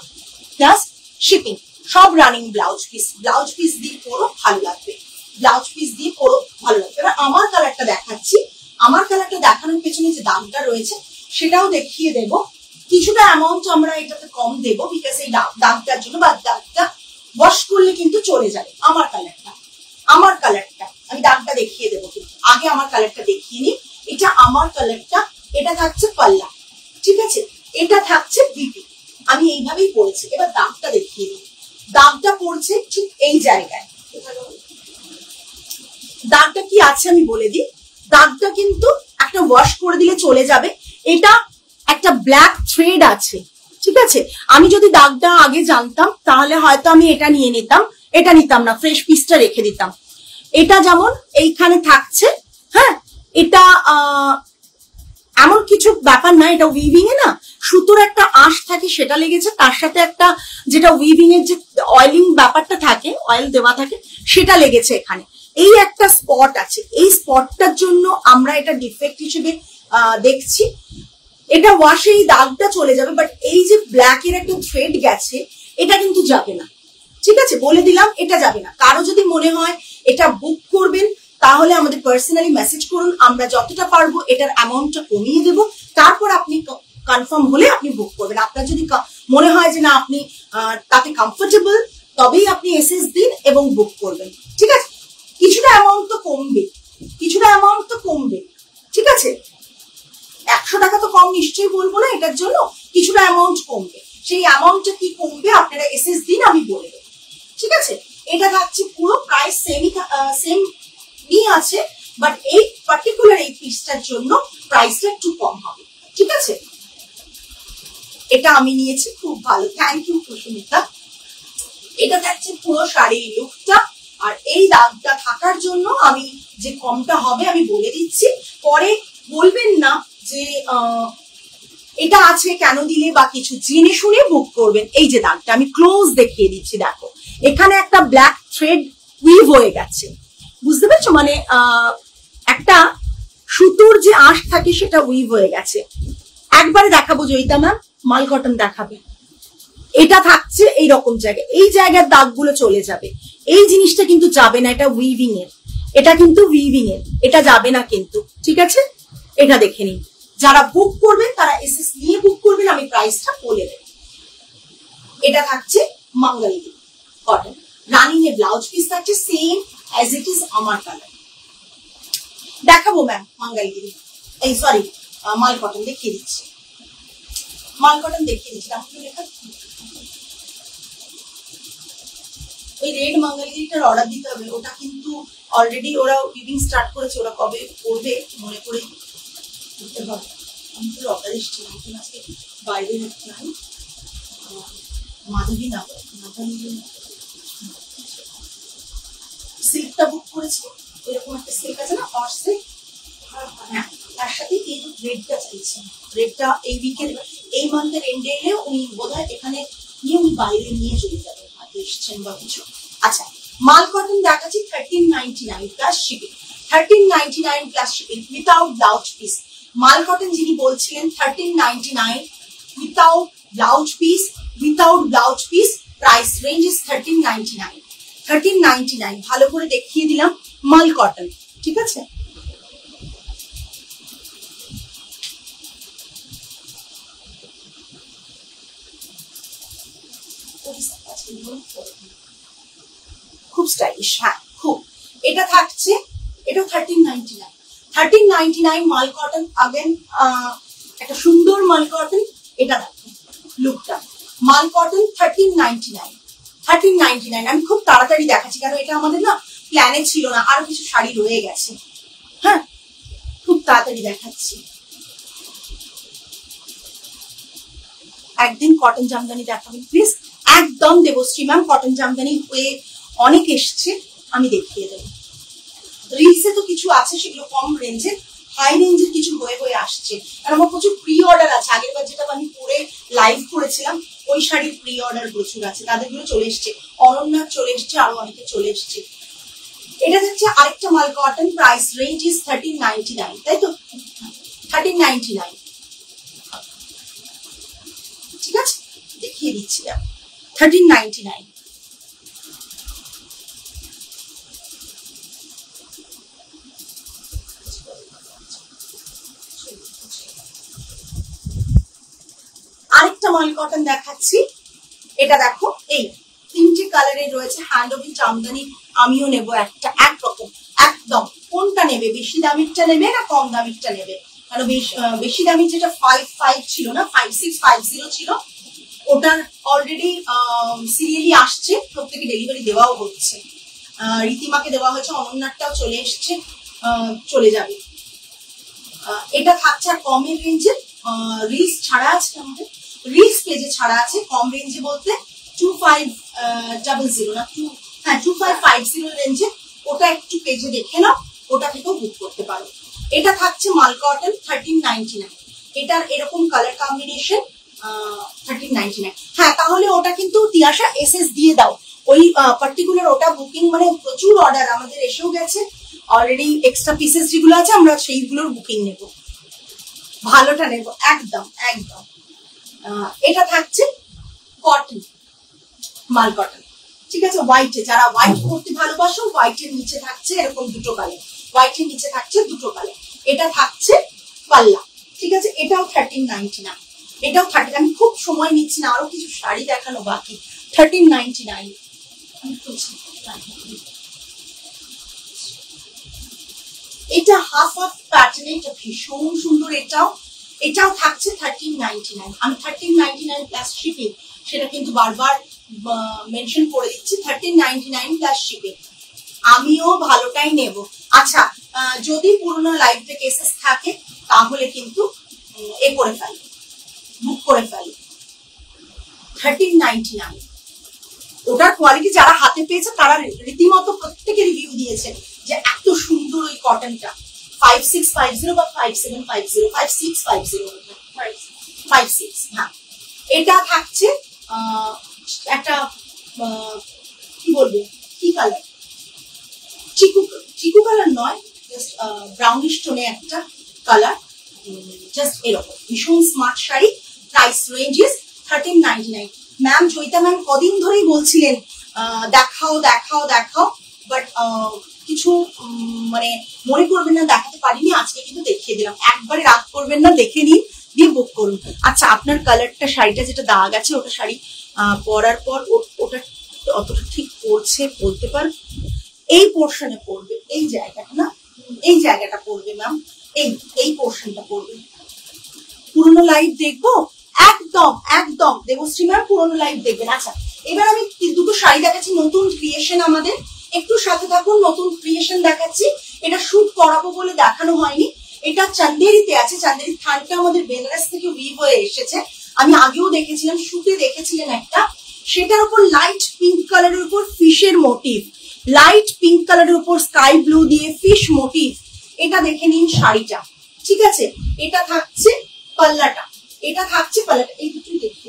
S1: plus shipping. সব running blouse piece, blouse piece দিয়ে পরো ভালো লাগবে, ব্লাউজ পিস দিয়ে পরো ভালো লাগবে। এবার আমার কালারটা দেখাচ্ছি। আমার কালারটা দেখানোর পেছনে যে দামটা রয়েছে সেটাও দেখিয়ে দেব। কিছুটা অ্যামাউন্ট আমরা এটাতে কম দেবো, বিকজ এই দামটার জন্য, বা দামটা ওয়াশ করলে কিন্তু চলে যাবে। আমার কালারটা আমি দামটা দেখিয়ে দেবো, কিন্তু আগে আমার কালারটা দেখিয়ে নিই। এটা আমার কালারটা। এটা থাকছে পাল্লা, ঠিক আছে? এটা থাকছে বিপি। আমি এইভাবেই পড়েছি। এবার দামটা দেখিয়ে নিই। দাগটা পড়ছে ঠিক এই জায়গায়। দাগটা কি আছে আমি বলে দিই। দাগটা কিন্তু একটা ওয়াশ করে দিলে চলে যাবে। এটা একটা ব্ল্যাক থ্রেড আছে, ঠিক আছে? আমি যদি দাগটা আগে জানতাম তাহলে হয়তো আমি এটা নিয়ে নিতাম, এটা নিতাম না, ফ্রেশ পিসটা রেখে দিতাম। এটা যেমন এইখানে থাকছে, হ্যাঁ এটা এমন কিছু ব্যাপার না, এটা উইভিং এ না সুতোর একটা আঁশ থাকে সেটা লেগেছে, তার সাথে একটা যেটা উইভিং এর যে অয়েলিং ব্যাপারটা থাকে, অয়েল দেওয়া থাকে সেটা লেগেছে এখানে। এই একটা স্পট আছে, এই স্পটটার জন্য আমরা এটা ডিফেক্ট হিসেবে দেখছি। এটা ওয়াশে এই দাগটা চলে যাবে, বাট এই যে ব্ল্যাক এর একটা থ্রেড গেছে এটা কিন্তু যাবে না, ঠিক আছে বলে দিলাম এটা যাবে না। কারো যদি মনে হয় এটা বুক করবেন তাহলে আমাদের পার্সোনালি মেসেজ করুন, আমরা যতটা পারবো এটার অ্যামাউন্টটা কমিয়ে দেব, তারপর আপনি কনফার্ম হলে আপনি বুক করবেন। আপনার যদি মনে হয় যে না আপনি তাতে কমফোর্টেবল তবেই আপনি এসএস দিন এবং বুক করবেন, ঠিক আছে। কিছুটা অ্যামাউন্ট তো কমবে, কিছুটা অ্যামাউন্ট তো কমবে, ঠিক আছে। 100 টাকা তো কম নিশ্চয়ই বলবো না এটার জন্য, কিছুটা অ্যামাউন্ট কমবে। সেই অ্যামাউন্টটা কি কমবে আপনারা এসএস দিন, আমি বলে দেবো, ঠিক আছে। এটা থাকছে পুরো প্রাইস সেমই আছে, বাট এই পার্টিকুলার এই পিসটার জন্য প্রাইসটা একটু কম হবে, ঠিক আছে। এটা আমি নিয়েছি, খুব ভালো, থ্যাংক ইউ সুস্মিতা। এটা থাকছে পুরো শাড়ির লুকটা, আর এই দাগটা থাকার জন্য আমি যে কমটা হবে আমি বলে দিচ্ছি, পরে বলবেন না যে এটা আছে কেন দিলে বা কিছু, জেনে শুনে বুক করবেন। এই যে দাগটা আমি ক্লোজ দেখিয়ে দিচ্ছি, দেখো এখানে একটা ব্ল্যাক থ্রেড উইভ হয়ে গেছে, বুঝতে পেরেছো, মানে একটা সুতোর যে আঁশ থাকে সেটা উইভ হয়ে গেছে। একবারে দেখাবো জয়িতা ম্যাম, মাল কটন দেখাবে। এটা থাকছে এই রকম জায়গায়, এই জায়গার দাগগুলো চলে যাবে, এই জিনিসটা কিন্তু যাবে না, এটা উইভিং এর, এটা কিন্তু উইভিং এর, এটা যাবে না কিন্তু, ঠিক আছে। এটা দেখে নিন, যারা বুক করবেন তারা এসএস নিয়ে বুক করবেন, আমি প্রাইসটা বলে দেব। এটা থাকছে মঙ্গলগিরি কটন, রানিং এর ব্লাউজ পিস থাকছে সেম অ্যাজ ইট ইজ আমার কালার। দেখাবো ম্যাম মঙ্গলগিরি, এই সরি মাল কটন দেখিয়ে দিচ্ছি, মাল কটন দেখিয়ে দিচ্ছি। লেখা ওই রেড মঙ্গলগিরিটার অর্ডার দিতে হবে, ওটা কিন্তু অলরেডি ওরা উইভিং স্টার্ট করেছে, ওরা কবে করবে মনে করে দিতে হবে। আমি তো অর্ডার এসেছি, আজকে বাইরে নাই, মাধবী না সিল্কটা বুক করেছি, এরকম একটা সিল্ক আছে না হট সিল্ক, হ্যাঁ তার সাথে এই রেডটা চাইছি, রেডটা এই উইকের এই মান্থের এন্ডে এলে উনি বোধহয় এখানে নিয়ে উনি বাইরে নিয়ে চলে যাবেন, এসছেন বা কিছু। আচ্ছা মাল কটন দেখাচ্ছি 1399 plus shipping, 1399 plus shipping without blouse piece. মাল কটন যিনি বলছিলেন 1399 without blouse piece, without blouse piece, price range is 1399, 1399 ভালো করে দেখিয়ে দিলাম মাল কটন, ঠিক আছে। খুব স্টাইলিশ, হ্যাঁ খুব। এটা থাকছে, এটা 1399, 1399 মাল কটন, আগেন একটা সুন্দর মাল কটন। এটা দেখো লুকটা, মাল কটন 1399, 1399। আমি খুব তাড়াতাড়ি দেখাচ্ছি কারণ এটা আমাদের না প্ল্যানে ছিল না, আরো কিছু শাড়ি রয়ে গেছে, হ্যাঁ খুব তাড়াতাড়ি দেখাচ্ছি। একদিন কটন জামদানি দেখাবেন প্লিজ, একদম দেবশ্রী ম্যাম, কটন জামদানি হয়ে অনেক এসছে, আমি দেখিয়ে দেবো। রিলসে তো কিছু আছে সেগুলো কম রেঞ্জের, হাই রেঞ্জের কিছু হয়ে হয়ে আসছে, আর আমার প্রচুর প্রি অর্ডার আছে। আগের বার যেটা আমি পরে লাইভ করেছিলাম ওই শাড়ির প্রি অর্ডার প্রচুর আছে, তাদেরগুলো চলে এসছে, অনন্যার চলে এসছে, আরো অনেকে চলে এসছে। এটা হচ্ছে আরেকটা মাল কটন, প্রাইস রেঞ্জ ইজ 1399, তাই তো 1399, ঠিক আছে দেখিয়ে দিচ্ছি 1399। আরেকটা মাল কটন দেখাচ্ছি, এটা দেখো এই তিনটে কালারের রয়েছে, হ্যান্ড ওভার জামদানি, আমিও নেবো একটা একরকম একদম। কোনটা নেবে, বেশি দামিরটা নেবে না কম দামিরটা নেবে? কারণ বেশি দামি যেটা 55 ছিল না 5650 ছিল, ওটার অলরেডি সিরিয়ালি আসছে, প্রত্যেকে ডেলিভারি দেওয়াও হচ্ছে, রীতিমাকে দেওয়া হয়েছে, অনন্যারটাও চলে এসছে, চলে যাবে। এটা থাকছে কমের রেঞ্জে, রিলস ছাড়া আছে আমাদের, রিলস পেজে ছাড়া আছে, কম রেঞ্জে বলতে 2500 না 2550 রেঞ্জে ওটা একটু পেজে দেখে নাও, ওটা থেকেও বুক করতে পারো। এটা থাকছে মাল কটন 1399, এটার এরকম কালার কম্বিনেশন 1399। হ্যাঁ, তাহলে ওটা কিন্তু তিয়াশা এসএস দিয়ে দাও, ওই পার্টিকুলার ওটা বুকিং, মানে প্রচুর অর্ডার আমাদের এসেও গেছে অলরেডি, এক্সট্রা পিসেস যেগুলো আছে আমরা সেইগুলোর বুকিং নেব, ভালোটা নেব একদম একদম। এটা থাকছে কটন, মাল কটন, ঠিক আছে, হোয়াইটে, যারা হোয়াইট পরতে ভালোবাসো হোয়াইটের নিচে থাকছে এরকম দুটো কালার, হোয়াইটের নিচে থাকছে দুটো কালার। এটা থাকছে পাল্লা, ঠিক আছে, এটাও 1399, এটাও 30। আমি খুব সময় নিচ্ছি না, আরো কিছু শাড়ি দেখানো বাকি। 1399 এটা হাফ অফ প্যাটার্ন, এটা ভীষণ সুন্দর, এটাও থাকছে 1399। আমি 1399 প্লাস শিপিং সেটা কিন্তু বারবার মেনশন করে দিচ্ছি, 1399 প্লাস শিপিং। আমিও ভালোটাই নেব। আচ্ছা, যদি পুরোনো লাইভ থেকে এসএস থাকে তাহলে কিন্তু এ করে ফেলি, বুক করে ফেলি। 1399 ওটার কোয়ালিটি যারা হাতে পেয়েছে তারা রীতিমতো প্রত্যেকে রিভিউ দিয়েছে যে এত সুন্দর ওই কটনটা। 5650 বা 5750, 5650, হ্যাঁ। এটা থাকছে একটা কি বলবো, কি কালার, চিকু কালার নয়, জাস্ট ব্রাউনিশ টোনে একটা কালার, জাস্ট এরকম ভীষণ smart sari. Price ranges 1399। Ma'am Joyita ma'am কদিন ধরেই বলছিলেন দেখাও দেখাও দেখাও, বাট কিছু মানে মনে করবেন না দেখাতে পারিনি, আজকে কিন্তু দেখিয়ে দিলাম। একবারে রাগ করবেন না, দেখে নিন দিয়ে বুক করুন। আচ্ছা, আপনার কালারটা, শাড়িটা যেটা দাগ আছে ওটা শাড়ি পরার পর ওটা অতটা ঠিক পড়ছে বলতে পার, এই পোর্শনে পড়বে, এই জায়গাটা না, এই জায়গাটা পড়বে ম্যাম, এই পোর্শনটা পড়বে। পুরোনো লাইভ দেখবো, একদম একদম দেবশ্রী ম্যাম পুরোনো লাইভ দেখবেন। আচ্ছা, এবার আমি দুটো শাড়ি দেখাচ্ছি, নতুন ক্রিয়েশন আমাদের, একটু সাথে থাকুন, নতুন ক্রিয়েশন দেখাচ্ছি। এটা শুট করাবো বলে দেখানো হয়নি, এটা চান্দেরিতে আছে, চান্দেরি থানটা আমাদের বেনারস থেকে উইভ হয়ে এসেছে। আমি আগেও দেখেছিলাম, শুটে দেখেছিলেন একটা, সেটার উপর লাইট পিঙ্ক কালারের উপর ফিশের মোটিভ, লাইট পিঙ্ক কালারের উপর স্কাই ব্লু দিয়ে ফিশ মোটিভ। এটা দেখে নিন শাড়িটা, ঠিক আছে। এটা থাকছে পাল্লাটা, এটা থাকছে পাল্লাটা, এই দুটো দেখে,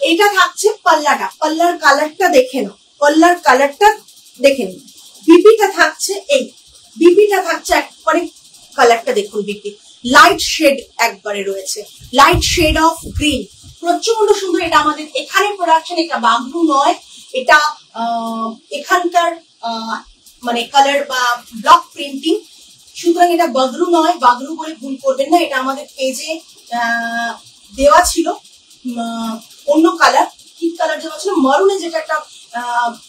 S1: এটা থাকছে পাল্লাটা, পাল্লার কালারটা দেখে নাও, পাল্লার কালারটা দেখে নিন। বিপিটা থাকছে এই, বিপিটা থাকছে একবারে, কালারটা দেখুন, বিপি লাইট শেড একবারে রয়েছে, লাইট শেড অফ গ্রিন, প্রচন্ড সুন্দর। এটা আমাদের এখানে প্রোডাকশন, এটা বাগরু নয়, এটা এখানকার মানে কালার বা ব্লক প্রিন্টিং, সুতরাং এটা বাগরু নয়, বাগরু বলে ভুল করবেন না। এটা আমাদের পেজে দেওয়া ছিল অন্য কালার, কি কালার দেওয়া ছিল, মারুনে, যেটা একটা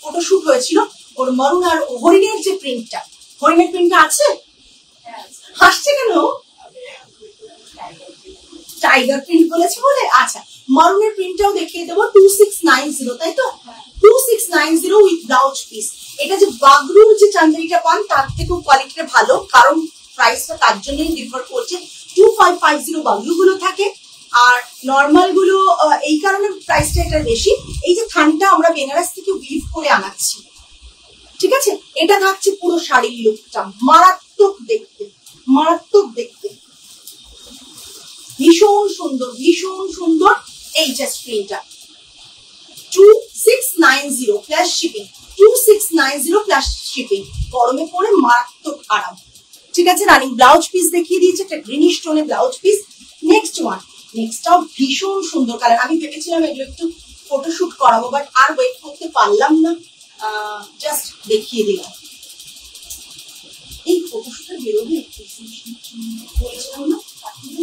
S1: ফটোশুট হয়েছিল, ওর মারুন আর হরিণের যে প্রিন্টটা, হরিণের প্রিন্টটা আছে, হাসছে কেন, টাইগার প্রিন্ট বলেছে বলে। আচ্ছা, মারুনের প্রিন্টটাও দেখিয়ে দেবো, 2690, তাই তো, 2690 উইথ ব্লাউজ পিস। এটা যে বাগরুর যে চান্দেরিটা পান তার থেকেও কোয়ালিটিটা ভালো, কারণ প্রাইসটা তার জন্যই নির্ভর করছে। 2550 বাগরু গুলো থাকে, আর নর্মাল গুলো এই কারণে প্রাইসটা এটা বেশি। এই যে থানটা আমরা বেনারস থেকে উইভ করে আনাচ্ছি, ঠিক আছে। এটা থাকছে পুরো শাড়ির লুকটা, মারাত্মক দেখতে, মারাত্মক দেখতে, ভীষণ সুন্দর, ভীষণ সুন্দর। এই যে স্ক্রিনটা 2690 প্লাস শিপিং, 2690 প্লাস শিপিং, গরমে পরে মারাত্মক আরাম, ঠিক আছে। রানিং ব্লাউজ পিস দেখিয়ে দিয়েছে, একটা গ্রিনিশ টোনে ব্লাউজ পিস। নেক্সট ওয়ান, নেক্সটটাও ভীষণ সুন্দর কালার। আমি ভেবেছিলাম এগুলো একটু ফটোশুট করাবো, বাট আর ওয়েট করতে পারলাম না, জাস্ট দেখিয়ে দিলাম। এই ফটোশুটটা বেরোবে বলেছিলাম না,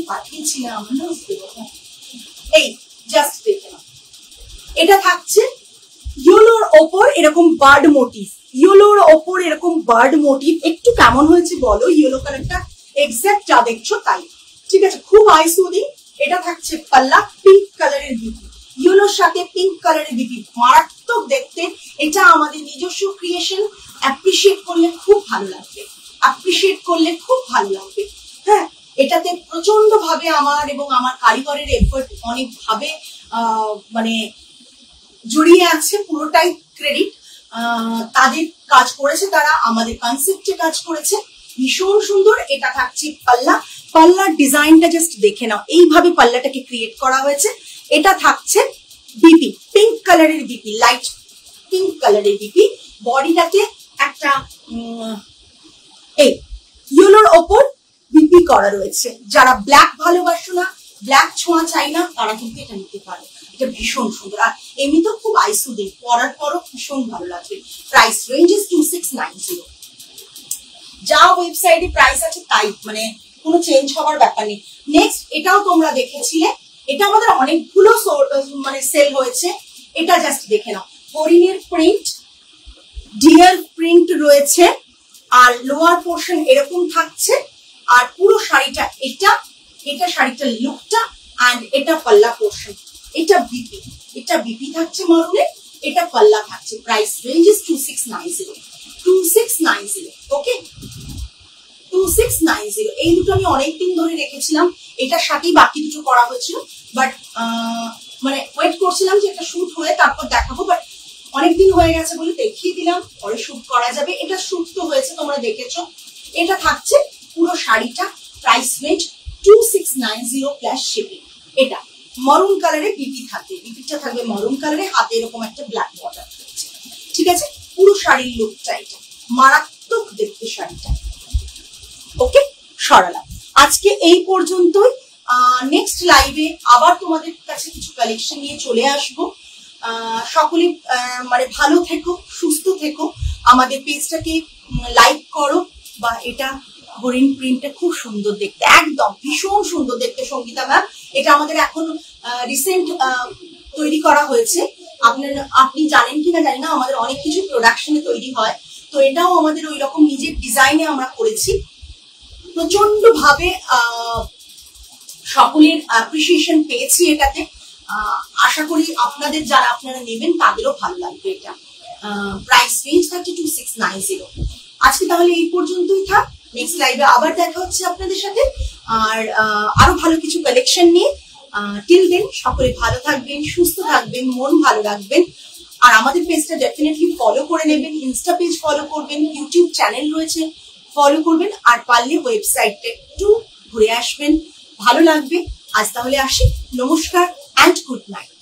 S1: পাঠিয়েছিলাম না, এই জাস্ট দেখে নাও। এটা থাকছে ইয়েলোর ওপর এরকম বার্ড মোটিভ, ইয়েলোর ওপর এরকম বার্ড মোটিভ। একটু কেমন হয়েছে বলো, ইয়েলো কালারটা এক্সাক্ট যা দেখছো তাই, ঠিক আছে, খুব আইসুদিং। এটা থাকছে পাল্লা, পিঙ্ক কালারের বিপি, ইয়েলোর সাথে পিঙ্ক কালারের বিপি, মারাত্মক দেখতে। এটা আমাদের নিজস্ব ক্রিয়েশন, অ্যাপ্রিসিয়েট করলে খুব ভালো লাগবে, অ্যাপ্রিসিয়েট করলে খুব ভালো লাগবে। হ্যাঁ, এটাতে প্রচন্ড ভাবে আমার এবং আমার কারিগরের এফোর্ট অনেক ভাবে মানে জড়িয়ে আছে, পুরোটাই ক্রেডিট তাদের কাজ করেছে তারা আমাদের কনসেপ্টে কাজ করেছে, ভীষণ সুন্দর। এটা থাকছে পাল্লা, পাল্লার ডিজাইনটা জাস্ট দেখে নাও, এইভাবে পাল্লাটাকে ক্রিয়েট করা হয়েছে। এটা থাকছে বিপি, পিঙ্ক কালারের বিপি, লাইট পিঙ্ক কালারের বিপি। বডিটাতে একটা এই ইয়েলোর ওপর বিপি করা রয়েছে। যারা ব্ল্যাক ভালোবাসো না, ব্ল্যাক ছোঁয়া চাই না, তারা কিন্তু এটা নিতে পারো। এটা ভীষণ সুন্দর, আর এমনিতেও খুব আইসুদিন, পরার পরও ভীষণ ভালো লাগবে। Price range is 2690। যা ওয়েবসাইটে প্রাইস আছে তাই, মানে কোনো চেঞ্জ হওয়ার ব্যাপার নেই। নেক্সট, এটাও তোমরা দেখেছিলে, এটা আমাদের অনেকগুলো মানে সেল হয়েছে। এটা জাস্ট দেখে নাও, হরিণের প্রিন্ট, ডিয়ার প্রিন্ট রয়েছে, আর লোয়ার পোর্শন এরকম থাকছে, আর পুরো শাড়িটা এটা, এটা শাড়িটার লুকটা, অ্যান্ড এটা পাল্লা পোর্শন। এটা বিপি, এটা বিপি থাকছে মরুনে, এটা পাল্লা থাকছে। Price range is 2690, 2690। ওকে, 2690। এই দুটো আমি অনেকদিন ধরে রেখেছিলাম, এটার সাথেই বাকি দুটো করা হয়েছিল, বাট মানে ওয়েট করছিলাম যে এটা শুট হয়ে তারপর দেখাবো, বাট অনেকদিন হয়ে গেছে বলে দেখিয়ে দিলাম, পরে শুট করা যাবে। এটা শুট তো হয়েছে, তোমরা দেখেছো। এটা থাকছে পুরো শাড়িটা, প্রাইস রেঞ্জ 2690 প্লাস শিপিং। এটা মরুন কালারে বিপি থাকবে, বিপিটা থাকবে মরুন কালারে, হাতে এরকম একটা ব্ল্যাক বর্ডার থাকছে। ঠিক আছে, পুরো শাড়ির লুকটা এটা মারাত্মক দেখতে শাড়িটা। ওকে, সরালাম। আজকে এই পর্যন্তই। নেক্সট লাইভে আবার তোমাদের কাছে কিছু কালেকশন নিয়ে চলে আসবো। সকলে মানে ভালো থেকো, সুস্থ থেকো, আমাদের পেজটাকে লাইক করো। বা এটা হরিণ প্রিন্টটা খুব সুন্দর দেখতে, একদম ভীষণ সুন্দর দেখতে সঙ্গীতা ম্যাম। এটা আমাদের এখন রিসেন্ট তৈরি করা হয়েছে। আপনি জানেন কিনা জানি না, আমাদের অনেক কিছু প্রোডাকশনে তৈরি হয়, তো এটাও আমাদের ওই রকম নিজের ডিজাইনে আমরা করেছি। প্রচন্ড ভাবে সকলের অ্যাপ্রিসিয়েশন পেয়েছি এটাতে। আশা করি আপনাদের, যারা আপনারা নেবেন তাদেরও ভালো লাগবে এটা। প্রাইস রেঞ্জ থাকছে 2690। আজকে তাহলে এই পর্যন্তই থাক, নেক্সট লাইভে আবার দেখা হচ্ছে আপনাদের সাথে, আর আরো ভালো কিছু কালেকশন নিয়ে। টিল দেন সকলে ভালো থাকবেন, সুস্থ থাকবেন, মন ভালো রাখবেন। আর আমাদের পেজটা ডেফিনেটলি ফলো করে নেবেন, ইনস্টা পেজ ফলো করবেন, ইউটিউব চ্যানেল রয়েছে ফলো করবেন, আর পারলে ওয়েবসাইটটা একটু ঘুরে আসবেন, ভালো লাগবে। আজ তাহলে আসি, নমস্কার অ্যান্ড গুড নাইট।